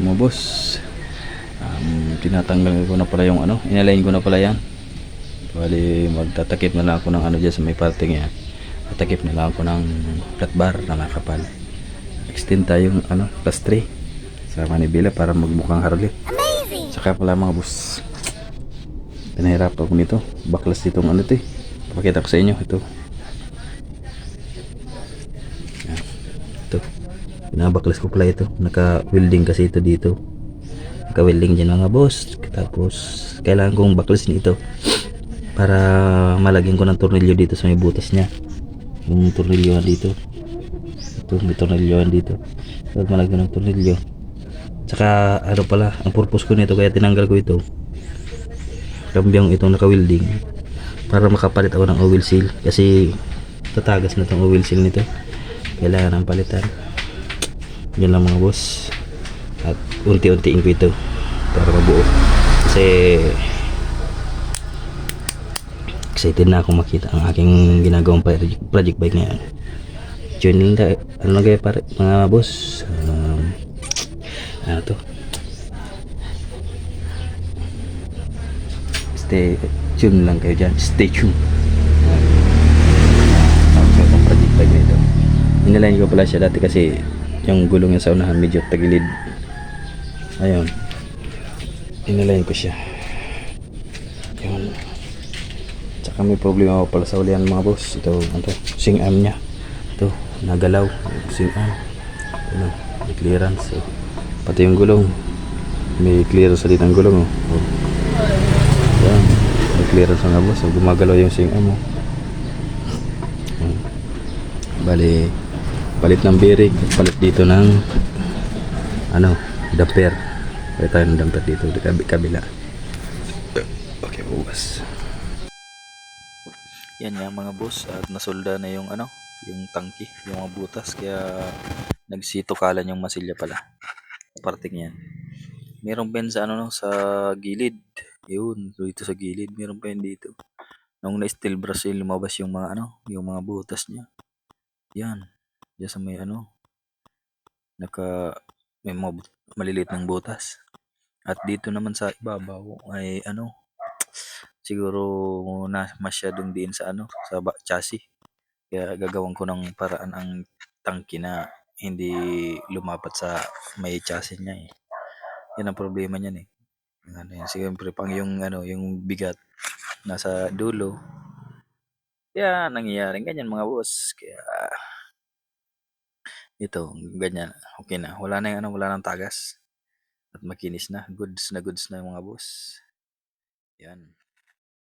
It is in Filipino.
mga boss. Tinatanggal ko na pala yung ano, inalign ko na pala yan. Bali magtatakip na lang ako ng ano dyan sa may parting yan. Tatakip na lang ako ng flat bar na makapal. Extend tayo yung ano, plus 3 sa manibela para magmukhang Harley. Saka pala mga boss, pinahirap ako nito. Baklas ditong ano to eh. Pakita ko sa inyo ito. Yan. Ito. Pinabaklas ko pala ito. Naka-welding kasi ito dito. Naka-welding dyan mga boss. Tapos kailangan kong baklasin ito para malagyan ko ng tornilyo dito sa may butas niya. Yung tornilyoan dito. Ito may tornilyoan dito. Tapos malagyan ng tornilyo. Saka ano pala, ang purpose ko nito kaya tinanggal ko ito. Kambyang itong naka-welding para makapalit ako ng oil seal kasi tatagas na itong oil seal nito. Kailangan ng palitan. Yan lang mga boss. At unti-untiin ko ito para mabuo. Kasi excited na akong makita ang aking ginagawang project bike ngayon. Yun lang, ano lang kayo pare, mga boss. Ano to? Stay tune lang kayo dyan. Stay tuned. Ang project bike na ito. Inalain ko pala siya dati kasi yung gulong niya sa unahan medyo tagilid. Ayun. Inalain ko siya. Yun. Tsaka may problema pa pala sa ulian mga boss. Ito, ano to? Sing arm niya. Ito, nagalaw. Sing arm. Ano, may clearance. So, pati yung gulong. May clearance sa ditang gulong. Oh. Yan. May clearance mga boss. So, gumagalaw yung sing arm. Bali, palit ng bearing. Palit dito ng ano, damper. Palit tayo ng damper dito. Kabila. Okay, boss. Yan nga mga boss, at nasolda na yung ano, yung tangki, yung mga butas, kaya nagsitokalan yung masilya pala. Parting yan. Meron pa yan sa ano no, sa gilid. Yun, dito sa gilid, meron pa yan dito. Nung na-steel brush yung lumabas yung mga ano, yung mga butas niya. Yan. Diyan sa may ano, may mga maliliit ng butas. At dito naman sa ibabaw ay ano, siguro na masyadong diin sa ano, sa chassis. Kaya gagawin ko ng paraan ang tangki na hindi lumapat sa may chassis niya eh. Yan ang problema niyan eh. Ano yan, siyempre pang yung ano, yung bigat nasa dulo. Kaya nangyayaring ganyan mga boss. Kaya ito, ganyan. Okay na. Wala na yung ano, wala nang tagas. At makinis na. Goods na yung mga boss. Yan.